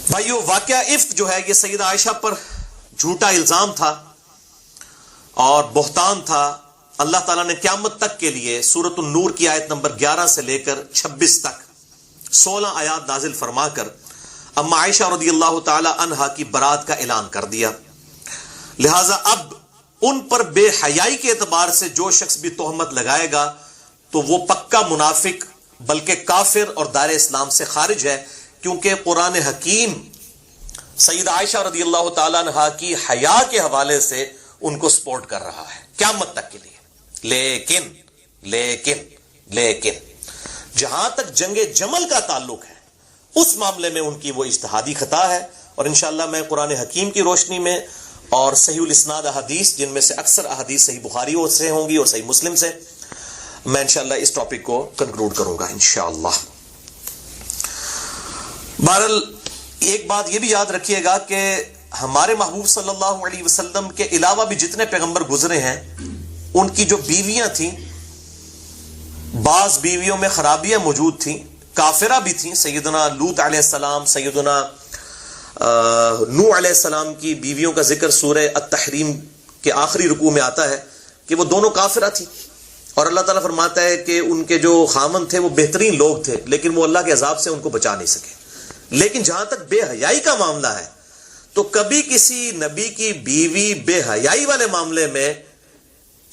بھائیو، واقعہ افک جو ہے یہ سیدہ عائشہ پر جھوٹا الزام تھا اور بہتان تھا۔ اللہ تعالیٰ نے قیامت تک کے لیے سورۃ النور کی آیت نمبر 11 سے لے کر 26 تک 16 آیات نازل فرما کر اما عائشہ رضی اللہ تعالی عنہا کی برات کا اعلان کر دیا۔ لہذا اب ان پر بے حیائی کے اعتبار سے جو شخص بھی تہمت لگائے گا تو وہ پکا منافق بلکہ کافر اور دائرہ اسلام سے خارج ہے، کیونکہ قرآن حکیم سیدہ عائشہ رضی اللہ تعالی عنہا کی حیا کے حوالے سے ان کو سپورٹ کر رہا ہے قیامت تک کے لیے۔ لیکن جہاں تک جنگ جمل کا تعلق ہے اس معاملے میں ان کی وہ اجتہادی خطا ہے، اور انشاءاللہ میں قرآن حکیم کی روشنی میں اور صحیح الاسناد احادیث، جن میں سے اکثر احادیث صحیح بخاری سے ہوں گی اور صحیح مسلم سے، میں انشاءاللہ اس ٹاپک کو کنکلوڈ کروں گا انشاءاللہ۔ بہرحال ایک بات یہ بھی یاد رکھیے گا کہ ہمارے محبوب صلی اللہ علیہ وسلم کے علاوہ بھی جتنے پیغمبر گزرے ہیں ان کی جو بیویاں تھیں، بعض بیویوں میں خرابیاں موجود تھیں، کافرہ بھی تھیں۔ سیدنا لوط علیہ السلام، سیدنا نوح علیہ السلام کی بیویوں کا ذکر سورہ التحریم کے آخری رکوع میں آتا ہے کہ وہ دونوں کافرہ تھیں، اور اللہ تعالیٰ فرماتا ہے کہ ان کے جو خامن تھے وہ بہترین لوگ تھے، لیکن وہ اللہ کے عذاب سے ان کو بچا نہیں سکے۔ لیکن جہاں تک بے حیائی کا معاملہ ہے تو کبھی کسی نبی کی بیوی بے حیائی والے معاملے میں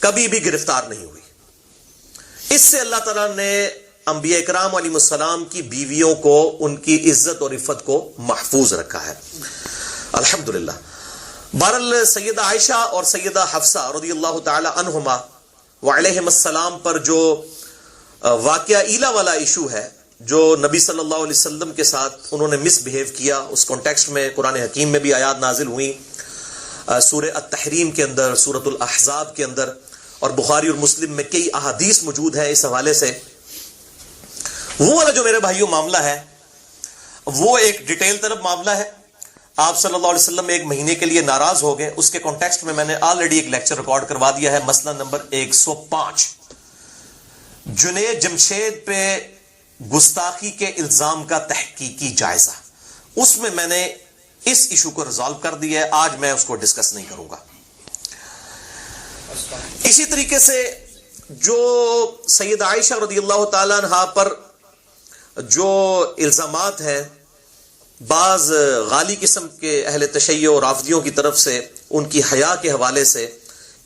کبھی بھی گرفتار نہیں ہوئی۔ اس سے اللہ تعالیٰ نے انبیاء اکرام علیہ السلام کی بیویوں کو ان کی عزت اور عفت کو محفوظ رکھا ہے، الحمدللہ۔ بہرحال سیدہ عائشہ اور سیدہ حفصہ رضی اللہ تعالی عنہما وعلیہم السلام پر جو واقعہ ایلا والا ایشو ہے، جو نبی صلی اللہ علیہ وسلم کے ساتھ انہوں نے مس بہیو کیا، اس کانٹیکسٹ میں قرآن حکیم میں بھی آیات نازل ہوئی، سورہ التحریم کے اندر، سورۃ الاحزاب کے اندر، اور بخاری اور مسلم میں کئی احادیث موجود ہیں اس حوالے سے۔ وہ والا جو میرے بھائیوں معاملہ ہے وہ ایک ڈیٹیل طرف معاملہ ہے۔ آپ صلی اللہ علیہ وسلم ایک مہینے کے لیے ناراض ہو گئے، اس کے کانٹیکسٹ میں نے آلریڈی ایک لیکچر ریکارڈ کروا دیا ہے، مسئلہ نمبر 105، جنید جمشید پہ گستاخی کے الزام کا تحقیقی جائزہ۔ اس میں نے اس ایشو کو ریزالو کر دیا ہے، آج میں اس کو ڈسکس نہیں کروں گا۔ اسی طریقے سے جو سیدہ عائشہ رضی اللہ تعالی عنہا پر جو الزامات ہیں بعض غالی قسم کے اہل تشیع اور رافضیوں کی طرف سے ان کی حیا کے حوالے سے،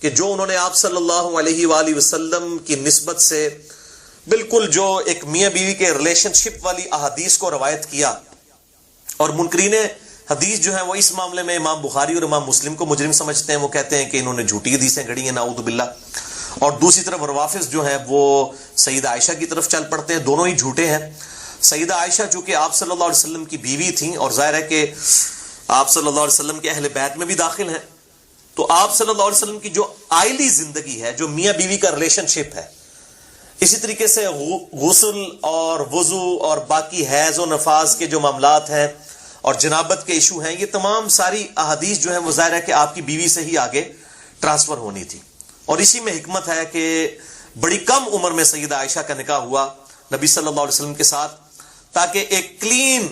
کہ جو انہوں نے آپ صلی اللہ علیہ وآلہ وسلم کی نسبت سے بالکل جو ایک میاں بیوی کے ریلیشن شپ والی احادیث کو روایت کیا، اور منکرین حدیث جو ہیں وہ اس معاملے میں امام بخاری اور امام مسلم کو مجرم سمجھتے ہیں، وہ کہتے ہیں کہ انہوں نے جھوٹی حدیثیں گھڑی ہیں نعوذ باللہ، اور دوسری طرف روافض جو ہیں وہ سیدہ عائشہ کی طرف چل پڑتے ہیں، دونوں ہی جھوٹے ہیں۔ سیدہ عائشہ چونکہ آپ صلی اللہ علیہ وسلم کی بیوی تھیں اور ظاہر ہے کہ آپ صلی اللہ علیہ وسلم کے اہل بیت میں بھی داخل ہیں، تو آپ صلی اللہ علیہ وسلم کی جو آئلی زندگی ہے، جو میاں بیوی کا ریلیشن شپ ہے، اسی طریقے سے غسل اور وضو اور باقی حیض و نفاس کے جو معاملات ہیں اور جنابت کے ایشو ہیں، یہ تمام ساری احادیث جو ہیں وہ ظاہر ہے کہ آپ کی بیوی سے ہی آگے ٹرانسفر ہونی تھی، اور اسی میں حکمت ہے کہ بڑی کم عمر میں سیدہ عائشہ کا نکاح ہوا نبی صلی اللہ علیہ وسلم کے ساتھ، تاکہ ایک کلین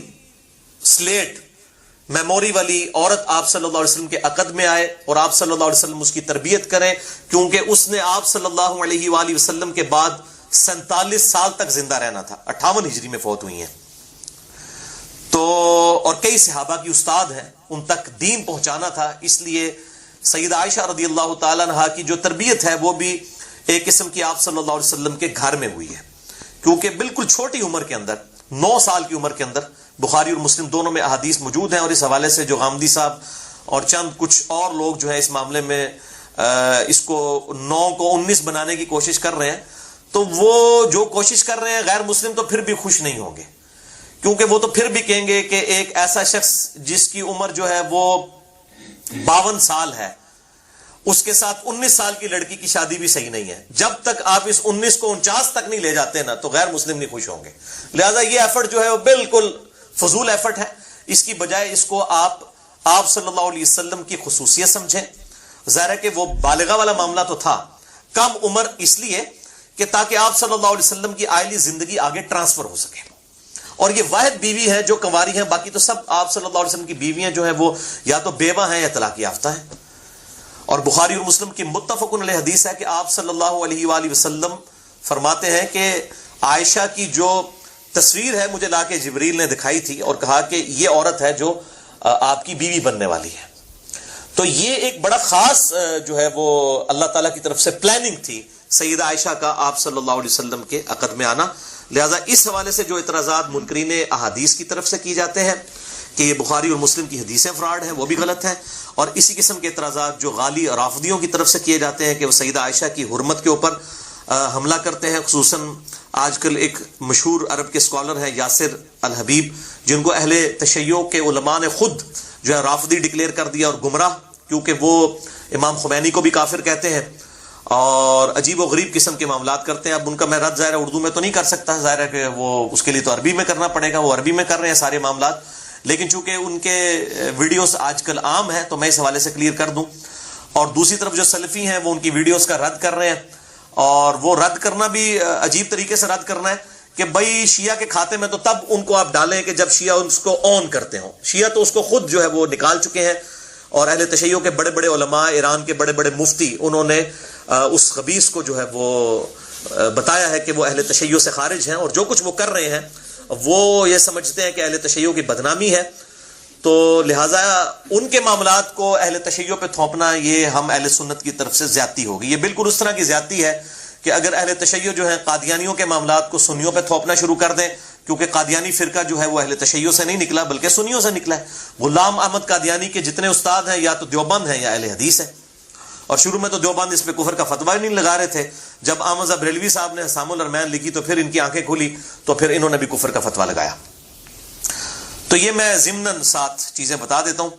سلیٹ میموری والی عورت آپ صلی اللہ علیہ وسلم کے عقد میں آئے اور آپ صلی اللہ علیہ وسلم اس کی تربیت کریں، کیونکہ اس نے آپ صلی اللہ علیہ وآلہ وسلم کے بعد 47 سال تک زندہ رہنا تھا، 58 ہجری میں فوت ہوئی ہیں، تو اور کئی صحابہ کی استاد ہیں، ان تک دین پہنچانا تھا، اس لیے سیدہ عائشہ رضی اللہ تعالی عنہا کی جو تربیت ہے وہ بھی ایک قسم کی آپ صلی اللہ علیہ وسلم کے گھر میں ہوئی ہے، کیونکہ بالکل چھوٹی عمر کے اندر 9 سال کی عمر کے اندر بخاری اور مسلم دونوں میں احادیث موجود ہیں، اور اس حوالے سے جو غامدی صاحب اور چند کچھ اور لوگ جو ہیں اس معاملے میں اس کو 9 کو 19 بنانے کی کوشش کر رہے ہیں، تو وہ جو کوشش کر رہے ہیں غیر مسلم تو پھر بھی خوش نہیں ہوں گے، کیونکہ وہ تو پھر بھی کہیں گے کہ ایک ایسا شخص جس کی عمر جو ہے وہ 52 سال ہے، اس کے ساتھ 19 سال کی لڑکی کی شادی بھی صحیح نہیں ہے، جب تک آپ اس 19 کو 49 تک نہیں لے جاتے نا تو غیر مسلم نہیں خوش ہوں گے۔ لہذا یہ ایفرٹ جو ہے وہ بالکل فضول ایفرٹ ہے، اس کی بجائے اس کو آپ صلی اللہ علیہ وسلم کی خصوصیت سمجھیں۔ ظاہر ہے کہ وہ بالغہ والا معاملہ تو تھا، کم عمر اس لیے کہ تاکہ آپ صلی اللہ علیہ وسلم کی آئلی زندگی آگے ٹرانسفر ہو سکے، اور یہ واحد بیوی ہیں جو کنواری ہیں، باقی تو سب آپ صلی اللہ علیہ وسلم کی بیویاں جو ہیں وہ یا تو بیوہ ہیں یا طلاق یافتہ ہیں. اور بخاری اور مسلم کی متفق علیہ حدیث ہے کہ آپ صلی اللہ علیہ وآلہ وسلم فرماتے ہیں کہ عائشہ کی جو تصویر ہے مجھے لا کے جبریل نے دکھائی تھی اور کہا کہ یہ عورت ہے جو آپ کی بیوی بننے والی ہے. تو یہ ایک بڑا خاص جو ہے وہ اللہ تعالیٰ کی طرف سے پلاننگ تھی سیدہ عائشہ کا آپ صلی اللہ علیہ وسلم کے عقد میں آنا. لہذا اس حوالے سے جو اعتراضات منکرین احادیث کی طرف سے کی جاتے ہیں کہ یہ بخاری اور مسلم کی حدیثیں فراڈ ہیں، وہ بھی غلط ہیں. اور اسی قسم کے اعتراضات جو غالی رافضیوں کی طرف سے کیے جاتے ہیں کہ وہ سیدہ عائشہ کی حرمت کے اوپر حملہ کرتے ہیں، خصوصاً آج کل ایک مشہور عرب کے اسکالر ہیں یاسر الحبیب، جن کو اہل تشیع کے علماء نے خود جو ہے رافضی ڈکلیئر کر دیا اور گمراہ، کیونکہ وہ امام خمینی کو بھی کافر کہتے ہیں اور عجیب و غریب قسم کے معاملات کرتے ہیں. اب ان کا میں رد ظاہر ہے اردو میں تو نہیں کر سکتا، ظاہر ہے کہ وہ اس کے لیے تو عربی میں کرنا پڑے گا، وہ عربی میں کر رہے ہیں سارے معاملات، لیکن چونکہ ان کے ویڈیوز آج کل عام ہیں تو میں اس حوالے سے کلیئر کر دوں. اور دوسری طرف جو سلفی ہیں وہ ان کی ویڈیوز کا رد کر رہے ہیں، اور وہ رد کرنا بھی عجیب طریقے سے رد کرنا ہے کہ بھائی شیعہ کے کھاتے میں تو تب ان کو آپ ڈالیں کہ جب شیعہ اس کو آن کرتے ہوں. شیعہ تو اس کو خود جو ہے وہ نکال چکے ہیں، اور اہل تشیع کے بڑے بڑے علماء، ایران کے بڑے بڑے مفتی، انہوں نے اس خبیث کو جو ہے وہ بتایا ہے کہ وہ اہل تشیع سے خارج ہیں، اور جو کچھ وہ کر رہے ہیں وہ یہ سمجھتے ہیں کہ اہل تشیع کی بدنامی ہے. تو لہٰذا ان کے معاملات کو اہل تشیع پہ تھوپنا یہ ہم اہل سنت کی طرف سے زیادتی ہوگی. یہ بالکل اس طرح کی زیادتی ہے کہ اگر اہل تشیع جو ہیں قادیانیوں کے معاملات کو سنیوں پہ تھوپنا شروع کر دیں، کیونکہ قادیانی فرقہ جو ہے وہ اہل تشیع سے نہیں نکلا بلکہ سنیوں سے نکلا ہے. غلام احمد قادیانی کے جتنے استاد ہیں یا تو دیوبند ہیں یا اہل حدیث ہیں، اور شروع میں تو دیوبند اس پہ کفر کا فتویٰ نہیں لگا رہے تھے. جب احمد بریلوی صاحب نے حسام الارمین لکھی تو پھر ان کی آنکھیں کھلی، تو پھر انہوں نے بھی کفر کا فتویٰ لگایا. تو یہ میں ضمناً 7 چیزیں بتا دیتا ہوں.